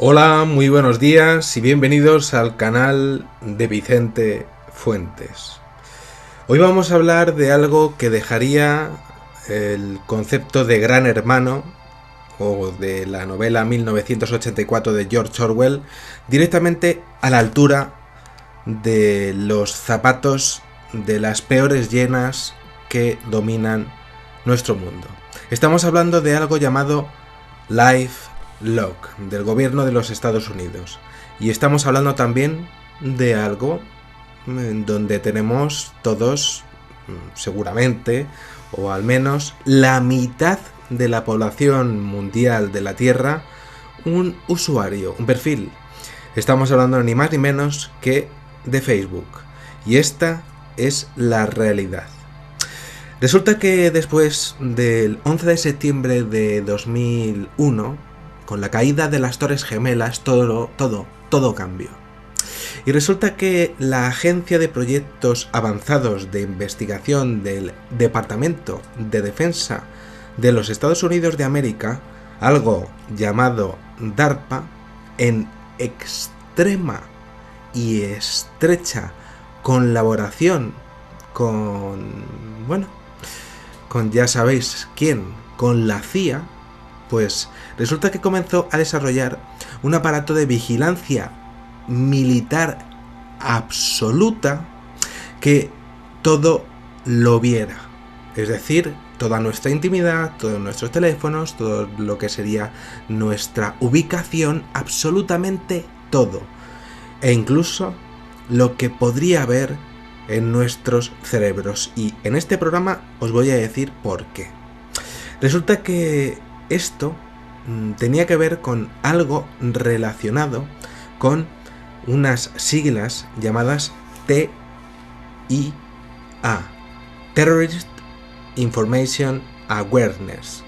Hola, muy buenos días y bienvenidos al canal de Vicente Fuentes. Hoy vamos a hablar de algo que dejaría el concepto de Gran Hermano o de la novela 1984 de George Orwell directamente a la altura de los zapatos de las peores hienas que dominan nuestro mundo. Estamos hablando de algo llamado LifeLock, del gobierno de los Estados Unidos. Y estamos hablando también de algo en donde tenemos todos, seguramente, o al menos la mitad de la población mundial de la Tierra, un usuario, un perfil. Estamos hablando ni más ni menos que de Facebook. Y esta es la realidad. Resulta que después del 11 de septiembre de 2001, con la caída de las Torres Gemelas, todo cambió. Y resulta que la Agencia de Proyectos Avanzados de Investigación del Departamento de Defensa de los Estados Unidos de América, algo llamado DARPA, en extrema y estrecha colaboración con ya sabéis quién, con la CIA, pues resulta que comenzó a desarrollar un aparato de vigilancia militar absoluta que todo lo viera. Es decir, toda nuestra intimidad, todos nuestros teléfonos, todo lo que sería nuestra ubicación, absolutamente todo. E incluso lo que podría haber en nuestros cerebros. Y en este programa os voy a decir por qué. Resulta que esto tenía que ver con algo relacionado con unas siglas llamadas TIA, Terrorist Information Awareness.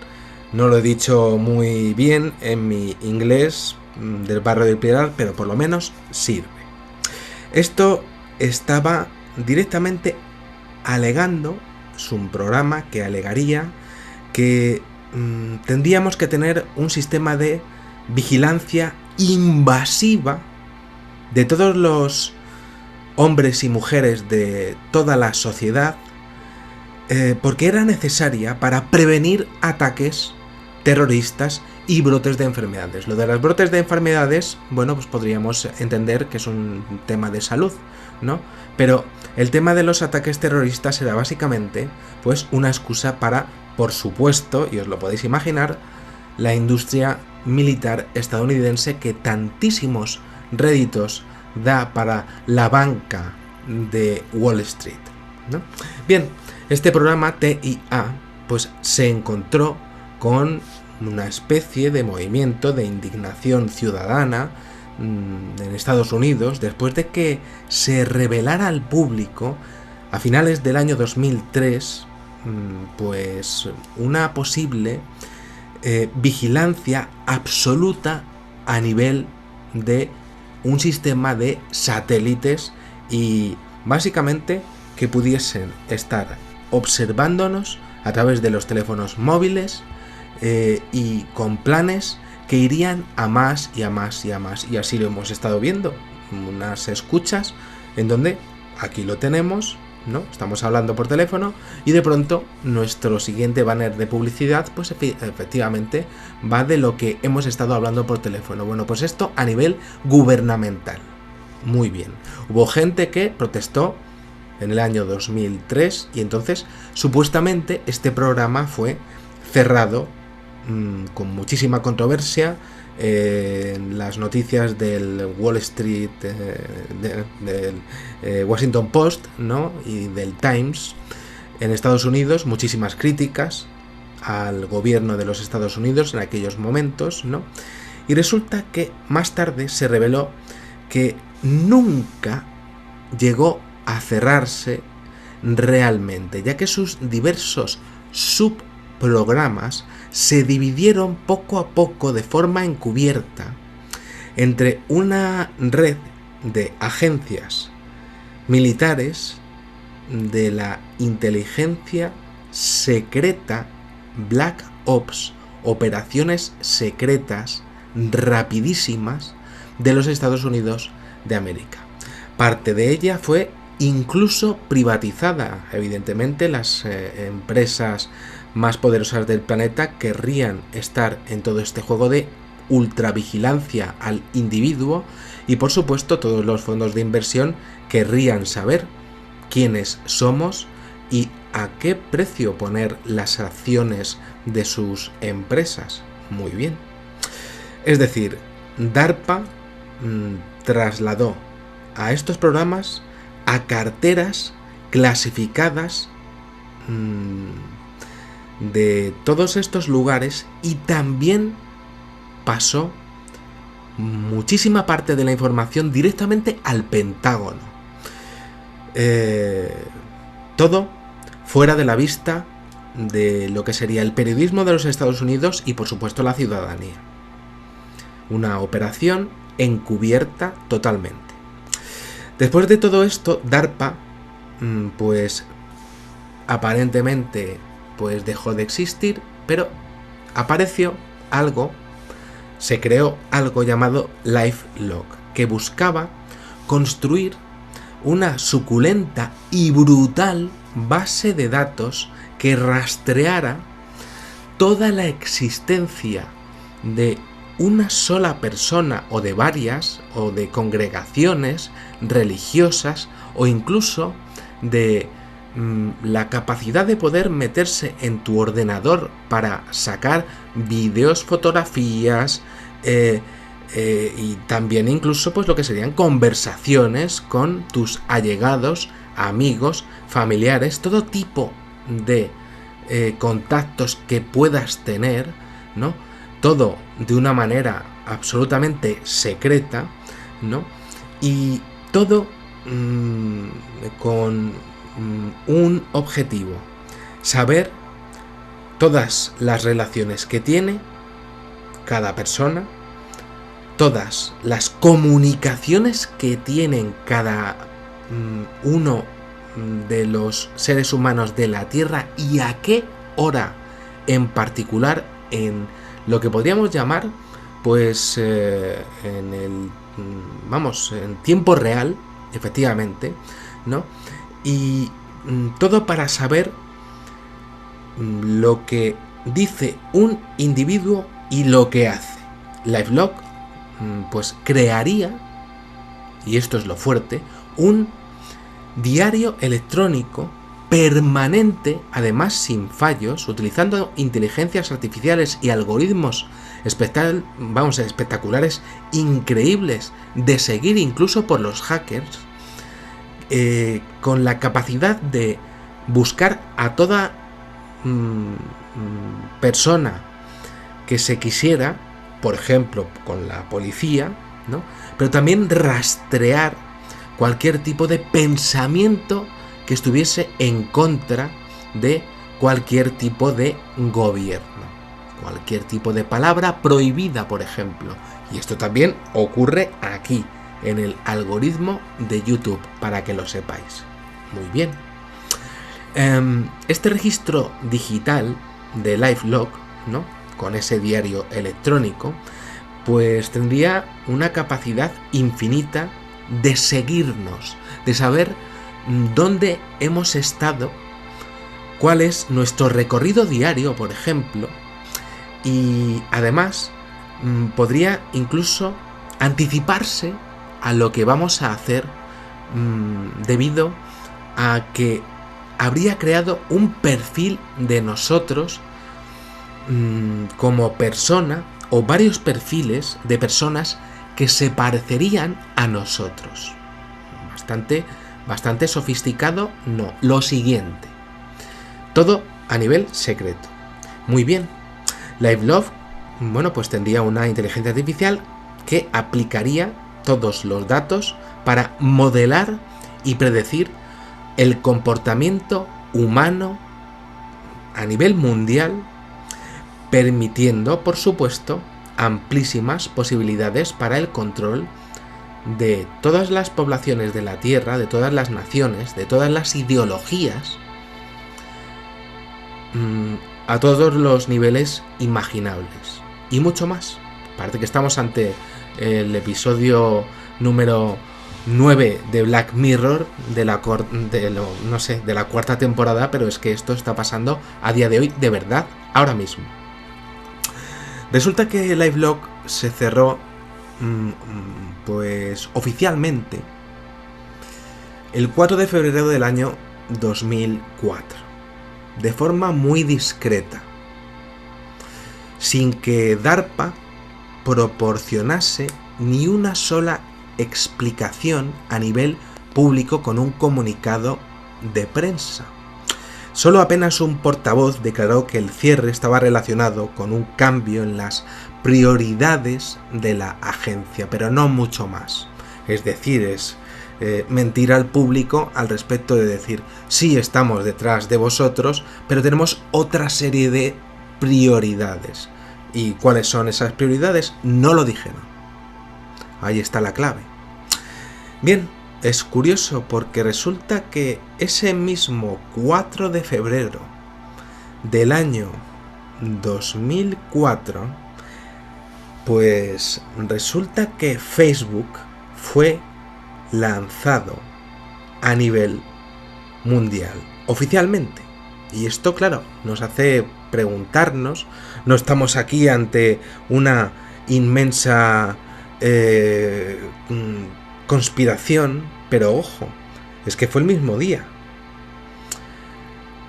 No lo he dicho muy bien en mi inglés del barrio del Pilar, pero por lo menos sirve. Esto estaba directamente alegando, es un programa que alegaría que tendríamos que tener un sistema de vigilancia invasiva de todos los hombres y mujeres de toda la sociedad, porque era necesaria para prevenir ataques terroristas y brotes de enfermedades. Lo de los brotes de enfermedades, bueno, pues podríamos entender que es un tema de salud, ¿no? Pero el tema de los ataques terroristas era básicamente, pues, una excusa para, por supuesto, y os lo podéis imaginar, la industria militar estadounidense que tantísimos réditos da para la banca de Wall Street, ¿no? Bien, este programa TIA, pues, se encontró con una especie de movimiento de indignación ciudadana en Estados Unidos después de que se revelara al público a finales del año 2003 pues una posible vigilancia absoluta a nivel de un sistema de satélites y básicamente que pudiesen estar observándonos a través de los teléfonos móviles y con planes que irían a más y a más y a más. Y así lo hemos estado viendo. Unas escuchas en donde aquí lo tenemos, ¿no? Estamos hablando por teléfono y de pronto nuestro siguiente banner de publicidad pues efectivamente va de lo que hemos estado hablando por teléfono. Bueno, pues esto a nivel gubernamental. Muy bien. Hubo gente que protestó en el año 2003 y entonces supuestamente este programa fue cerrado con muchísima controversia en las noticias del Wall Street, del Washington Post, ¿no? Y del Times en Estados Unidos, muchísimas críticas al gobierno de los Estados Unidos en aquellos momentos, ¿no? Y resulta que más tarde se reveló que nunca llegó a cerrarse realmente, ya que sus diversos subprogramas se dividieron poco a poco de forma encubierta entre una red de agencias militares de la inteligencia secreta, Black Ops, operaciones secretas rapidísimas de los Estados Unidos de América. Parte de ella fue incluso privatizada. Evidentemente, las empresas más poderosas del planeta querrían estar en todo este juego de ultravigilancia al individuo y, por supuesto, todos los fondos de inversión querrían saber quiénes somos y a qué precio poner las acciones de sus empresas. Muy bien. Es decir, DARPA trasladó a estos programas a carteras clasificadas de todos estos lugares y también pasó muchísima parte de la información directamente al Pentágono. Todo fuera de la vista de lo que sería el periodismo de los Estados Unidos y, por supuesto, la ciudadanía. Una operación encubierta totalmente. Después de todo esto, DARPA, pues aparentemente pues dejó de existir, pero apareció algo, se creó algo llamado LifeLock, que buscaba construir una suculenta y brutal base de datos que rastreara toda la existencia de una sola persona o de varias o de congregaciones religiosas o incluso de la capacidad de poder meterse en tu ordenador para sacar vídeos, fotografías y también incluso pues lo que serían conversaciones con tus allegados, amigos, familiares, todo tipo de contactos que puedas tener, ¿no? Todo de una manera absolutamente secreta, ¿no? Y todo con un objetivo: saber todas las relaciones que tiene cada persona, todas las comunicaciones que tienen cada uno de los seres humanos de la Tierra y a qué hora en particular, en lo que podríamos llamar pues en tiempo real, efectivamente, ¿no? Y todo para saber lo que dice un individuo y lo que hace. LifeLock pues crearía, y esto es lo fuerte, un diario electrónico permanente, además sin fallos, utilizando inteligencias artificiales y algoritmos espectaculares, increíbles, de seguir incluso por los hackers, con la capacidad de buscar a toda persona que se quisiera, por ejemplo, con la policía, ¿no? Pero también rastrear cualquier tipo de pensamiento que estuviese en contra de cualquier tipo de gobierno, cualquier tipo de palabra prohibida, por ejemplo. Y esto también ocurre aquí, en el algoritmo de YouTube, para que lo sepáis. Muy bien. Este registro digital de LifeLock, ¿no?, con ese diario electrónico, pues tendría una capacidad infinita de seguirnos, de saber dónde hemos estado, cuál es nuestro recorrido diario, por ejemplo, y además podría incluso anticiparse a lo que vamos a hacer debido a que habría creado un perfil de nosotros como persona, o varios perfiles de personas que se parecerían a nosotros. Bastante sofisticado, no. Lo siguiente, todo a nivel secreto. Muy bien. LifeLock, bueno, pues tendría una inteligencia artificial que aplicaría todos los datos para modelar y predecir el comportamiento humano a nivel mundial, permitiendo, por supuesto, amplísimas posibilidades para el control de todas las poblaciones de la Tierra, de todas las naciones, de todas las ideologías, a todos los niveles imaginables. Y mucho más, Parece que estamos ante el episodio número 9 de Black Mirror de la cuarta temporada, pero es que esto está pasando a día de hoy, de verdad, ahora mismo. Resulta que LiveLock se cerró pues oficialmente el 4 de febrero del año 2004, de forma muy discreta, sin que DARPA proporcionase ni una sola explicación a nivel público con un comunicado de prensa. Solo apenas un portavoz declaró que el cierre estaba relacionado con un cambio en las prioridades de la agencia, pero no mucho más. Es decir, es mentir al público al respecto de decir, sí, estamos detrás de vosotros, pero tenemos otra serie de prioridades. ¿Y cuáles son esas prioridades? No lo dijeron. Ahí está la clave. Bien, es curioso porque resulta que ese mismo 4 de febrero del año 2004, pues resulta que Facebook fue lanzado a nivel mundial, oficialmente. Y esto, claro, nos hace preguntarnos, no estamos aquí ante una inmensa conspiración, pero ojo, es que fue el mismo día.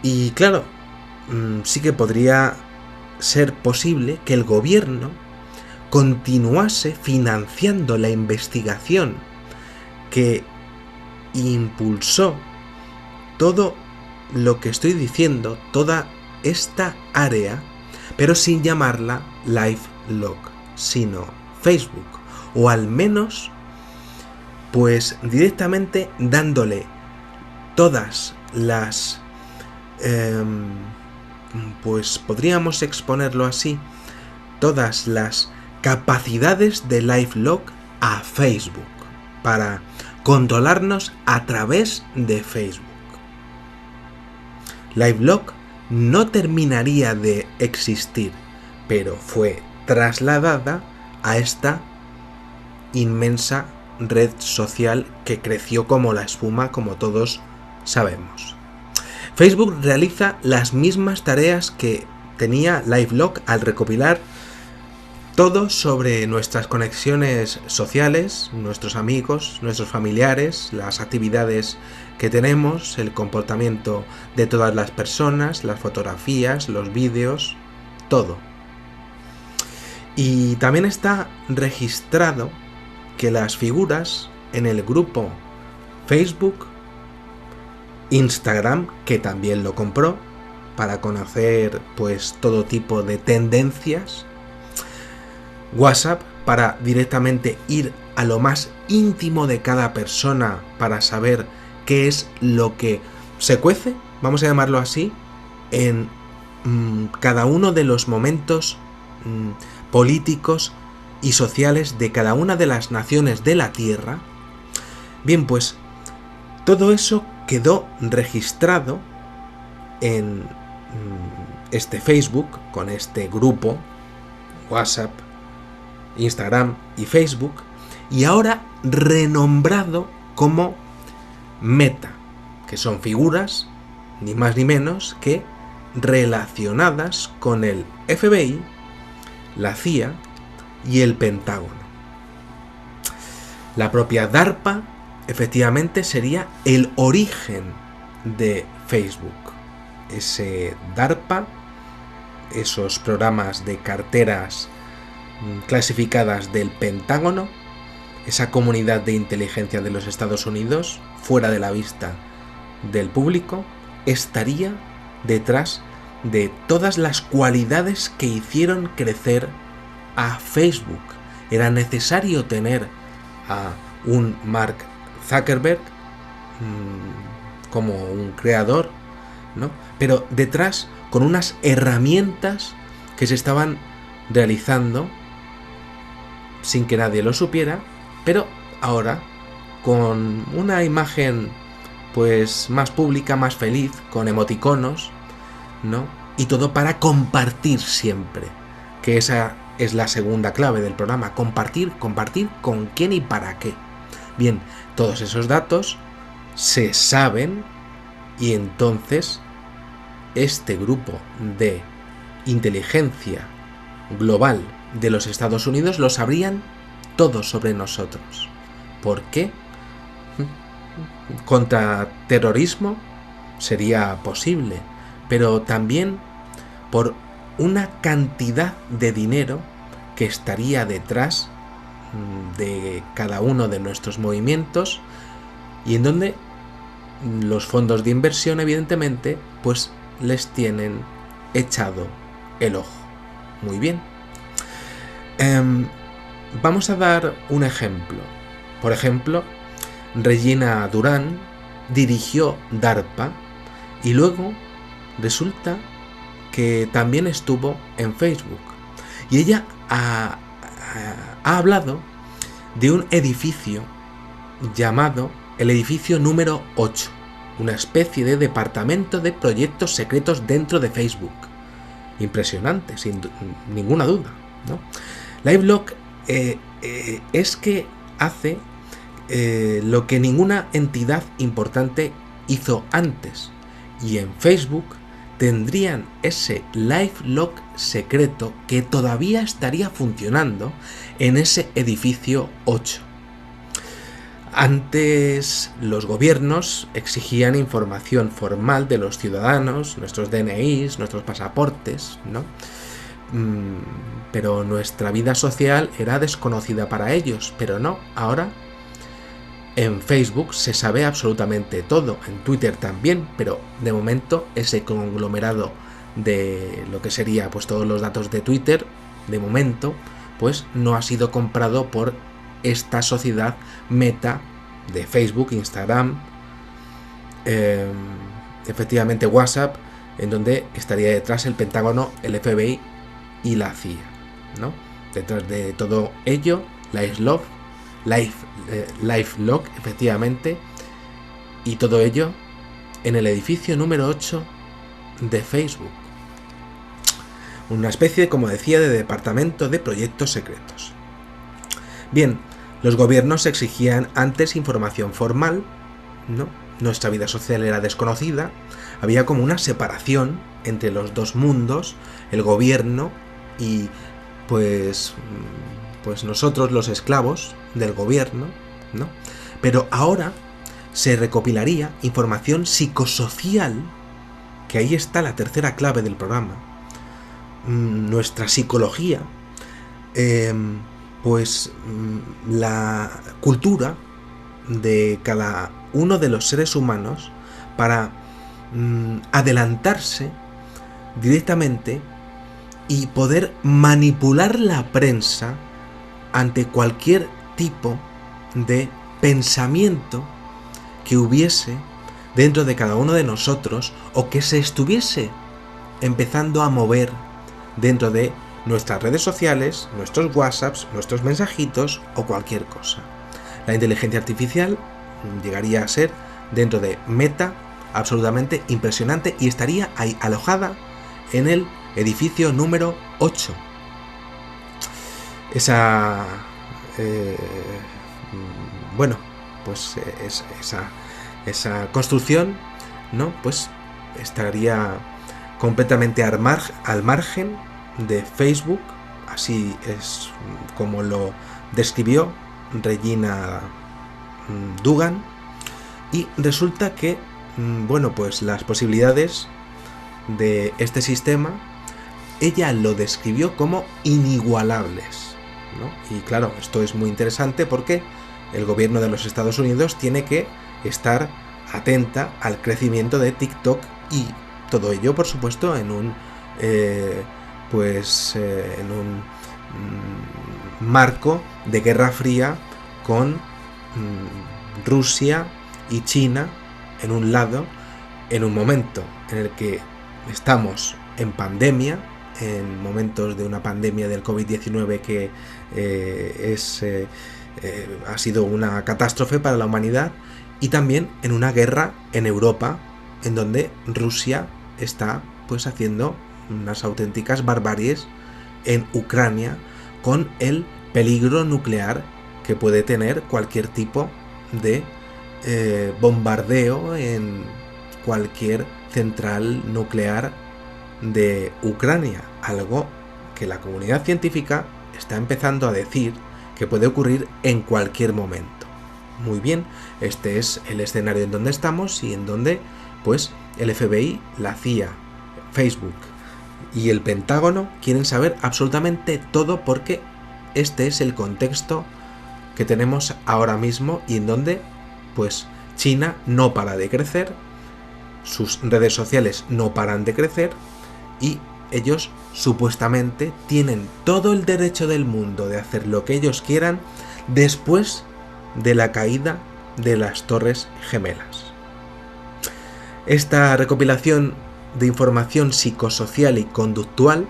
Y claro, sí que podría ser posible que el gobierno continuase financiando la investigación que impulsó todo lo que estoy diciendo, toda esta área, pero sin llamarla LiveLock, sino Facebook, o al menos pues directamente dándole todas las pues podríamos exponerlo así, todas las capacidades de LiveLock a Facebook para controlarnos a través de Facebook. LiveLock no terminaría de existir, pero fue trasladada a esta inmensa red social que creció como la espuma, como todos sabemos. Facebook realiza las mismas tareas que tenía LiveLock al recopilar todo sobre nuestras conexiones sociales, nuestros amigos, nuestros familiares, las actividades que tenemos, el comportamiento de todas las personas, las fotografías, los vídeos, todo. Y también está registrado que las figuras en el grupo Facebook, Instagram, que también lo compró para conocer pues todo tipo de tendencias, WhatsApp para directamente ir a lo más íntimo de cada persona para saber qué es lo que se cuece, vamos a llamarlo así, en cada uno de los momentos políticos y sociales de cada una de las naciones de la Tierra. Bien, pues todo eso quedó registrado en este Facebook, con este grupo, WhatsApp, Instagram y Facebook, y ahora renombrado como Meta, que son figuras ni más ni menos que relacionadas con el FBI, la CIA y el Pentágono. La propia DARPA efectivamente sería el origen de Facebook. Ese DARPA, esos programas de carteras clasificadas del Pentágono, esa comunidad de inteligencia de los Estados Unidos, fuera de la vista del público, estaría detrás de todas las cualidades que hicieron crecer a Facebook. Era necesario tener a un Mark Zuckerberg como un creador, ¿no? Pero detrás con unas herramientas que se estaban realizando sin que nadie lo supiera, pero ahora con una imagen pues más pública, más feliz, con emoticonos, ¿no? Y todo para compartir siempre, que esa es la segunda clave del programa. Compartir con quién y para qué. Bien, todos esos datos se saben y entonces este grupo de inteligencia global de los Estados Unidos lo sabrían todo sobre nosotros. ¿Por qué? Contra terrorismo sería posible, pero también por una cantidad de dinero que estaría detrás de cada uno de nuestros movimientos y en donde los fondos de inversión, evidentemente, pues les tienen echado el ojo. Muy bien. Vamos a dar un ejemplo. Por ejemplo, Regina Duran dirigió DARPA y luego resulta que también estuvo en Facebook. Y ella ha hablado de un edificio llamado el edificio número 8, una especie de departamento de proyectos secretos dentro de Facebook. Impresionante, sin ninguna duda, ¿no? LifeLock es que hace lo que ninguna entidad importante hizo antes, y en Facebook tendrían ese LifeLock secreto que todavía estaría funcionando en ese edificio 8. Antes los gobiernos exigían información formal de los ciudadanos, nuestros DNIs, nuestros pasaportes, ¿no? Pero nuestra vida social era desconocida para ellos, pero no, ahora en Facebook se sabe absolutamente todo, en Twitter también, pero de momento ese conglomerado de lo que sería pues todos los datos de Twitter, de momento, pues no ha sido comprado por esta sociedad Meta de Facebook, Instagram, efectivamente WhatsApp, en donde estaría detrás el Pentágono, el FBI y la CIA, ¿no? Detrás de todo ello, LifeLock, efectivamente, y todo ello en el edificio número 8 de Facebook. Una especie, como decía, de departamento de proyectos secretos. Bien, los gobiernos exigían antes información formal, ¿no? Nuestra vida social era desconocida, había como una separación entre los dos mundos, el gobierno y pues nosotros los esclavos del gobierno, ¿no? Pero ahora se recopilaría información psicosocial, que ahí está la tercera clave del programa, nuestra psicología, la cultura de cada uno de los seres humanos para adelantarse directamente y poder manipular la prensa ante cualquier tipo de pensamiento que hubiese dentro de cada uno de nosotros o que se estuviese empezando a mover dentro de nuestras redes sociales, nuestros WhatsApps, nuestros mensajitos o cualquier cosa. La inteligencia artificial llegaría a ser dentro de Meta absolutamente impresionante y estaría ahí alojada en el edificio número 8. Esa esa construcción, ¿no? Pues estaría completamente al margen de Facebook, así es como lo describió Regina Dugan, y resulta que pues las posibilidades de este sistema ella lo describió como inigualables, ¿no? Y claro, esto es muy interesante porque el gobierno de los Estados Unidos tiene que estar atenta al crecimiento de TikTok y todo ello, por supuesto, en un marco de Guerra Fría con Rusia y China en un lado, en un momento en el que estamos en pandemia, en momentos de una pandemia del COVID-19 que ha sido una catástrofe para la humanidad, y también en una guerra en Europa en donde Rusia está pues haciendo unas auténticas barbaries en Ucrania con el peligro nuclear que puede tener cualquier tipo de bombardeo en cualquier central nuclear de Ucrania, algo que la comunidad científica está empezando a decir que puede ocurrir en cualquier momento. Muy bien, este es el escenario en donde estamos y en donde pues el FBI, la CIA, Facebook y el Pentágono quieren saber absolutamente todo, porque este es el contexto que tenemos ahora mismo y en donde pues China no para de crecer, sus redes sociales no paran de crecer y ellos supuestamente tienen todo el derecho del mundo de hacer lo que ellos quieran después de la caída de las Torres Gemelas. Esta recopilación de información psicosocial y conductual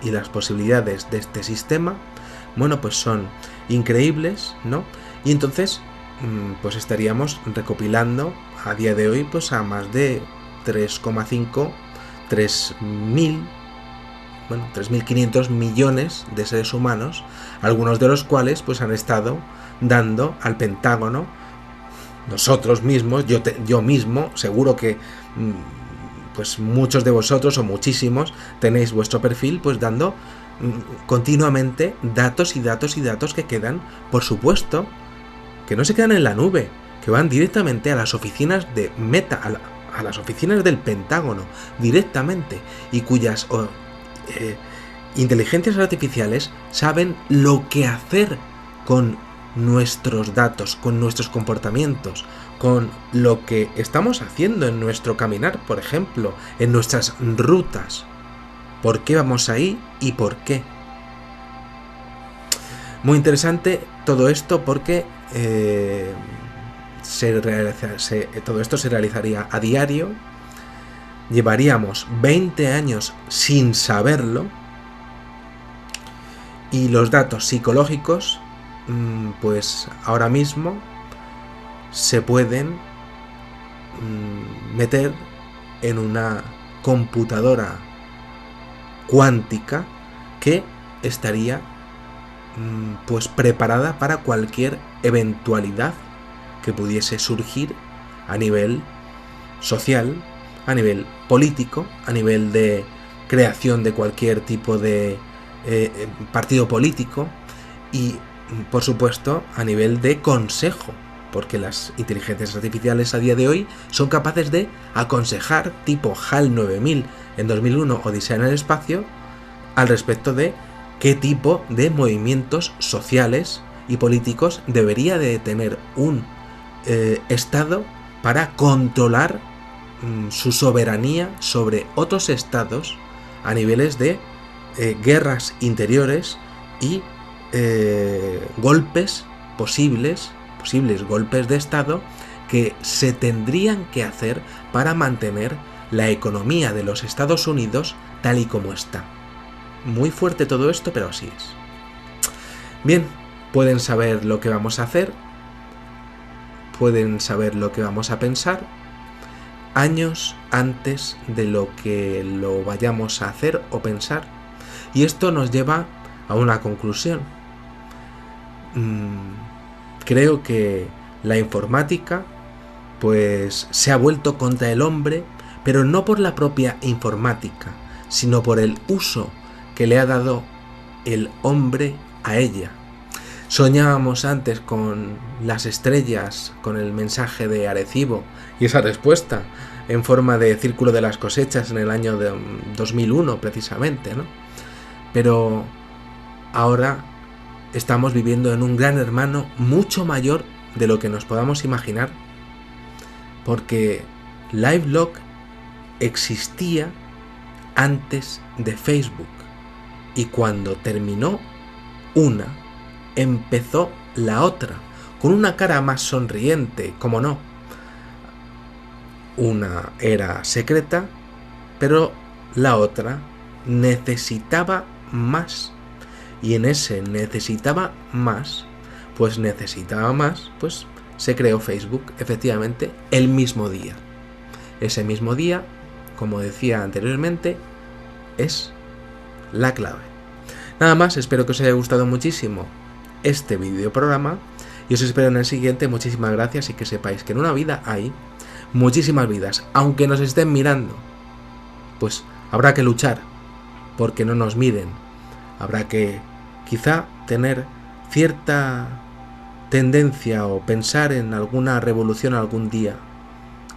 y las posibilidades de este sistema, bueno, pues son increíbles, ¿no? Y entonces, pues estaríamos recopilando a día de hoy pues a más de 3.500 millones de seres humanos, algunos de los cuales pues han estado dando al Pentágono, nosotros mismos, yo mismo, seguro que pues muchos de vosotros o muchísimos tenéis vuestro perfil pues dando continuamente datos y datos y datos que quedan, por supuesto, que no se quedan en la nube, que van directamente a las oficinas de Meta, a las oficinas del Pentágono, directamente, y cuyas inteligencias artificiales saben lo que hacer con nuestros datos, con nuestros comportamientos, con lo que estamos haciendo en nuestro caminar, por ejemplo, en nuestras rutas. ¿Por qué vamos ahí y por qué? Muy interesante todo esto, porque todo esto se realizaría a diario. Llevaríamos 20 años sin saberlo, y los datos psicológicos pues ahora mismo se pueden meter en una computadora cuántica que estaría pues preparada para cualquier eventualidad que pudiese surgir a nivel social, a nivel político, a nivel de creación de cualquier tipo de partido político y, por supuesto, a nivel de consejo, porque las inteligencias artificiales a día de hoy son capaces de aconsejar, tipo HAL 9000 en 2001, Odisea en el espacio, al respecto de qué tipo de movimientos sociales y políticos debería de tener un Estado para controlar su soberanía sobre otros estados a niveles de guerras interiores y golpes posibles golpes de Estado que se tendrían que hacer para mantener la economía de los Estados Unidos tal y como está. Muy fuerte todo esto, pero así es. Bien, pueden saber lo que vamos a hacer, pueden saber lo que vamos a pensar años antes de lo que lo vayamos a hacer o pensar, y esto nos lleva a una conclusión. Creo que la informática pues se ha vuelto contra el hombre, pero no por la propia informática, sino por el uso que le ha dado el hombre a ella. Soñábamos antes con las estrellas, con el mensaje de Arecibo y esa respuesta en forma de círculo de las cosechas en el año de 2001 precisamente, ¿no? Pero ahora estamos viviendo en un gran hermano mucho mayor de lo que nos podamos imaginar, porque LiveLock existía antes de Facebook, y cuando terminó una, empezó la otra, con una cara más sonriente, como no. Una era secreta, pero la otra necesitaba más. Y en ese necesitaba más, pues se creó Facebook, efectivamente, el mismo día. Ese mismo día, como decía anteriormente, es la clave. Nada más, espero que os haya gustado muchísimo este videoprograma y os espero en el siguiente. Muchísimas gracias y que sepáis que en una vida hay muchísimas vidas. Aunque nos estén mirando, pues habrá que luchar porque no nos miren. Habrá que quizá tener cierta tendencia o pensar en alguna revolución algún día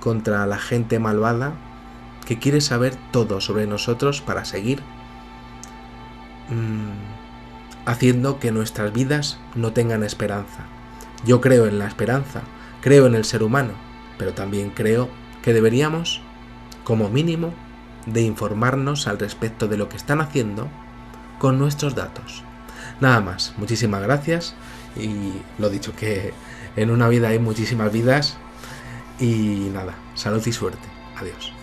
contra la gente malvada que quiere saber todo sobre nosotros para seguir haciendo que nuestras vidas no tengan esperanza. Yo creo en la esperanza, creo en el ser humano, pero también creo que deberíamos, como mínimo, de informarnos al respecto de lo que están haciendo con nuestros datos. Nada más, muchísimas gracias y lo dicho, que en una vida hay muchísimas vidas y nada, salud y suerte. Adiós.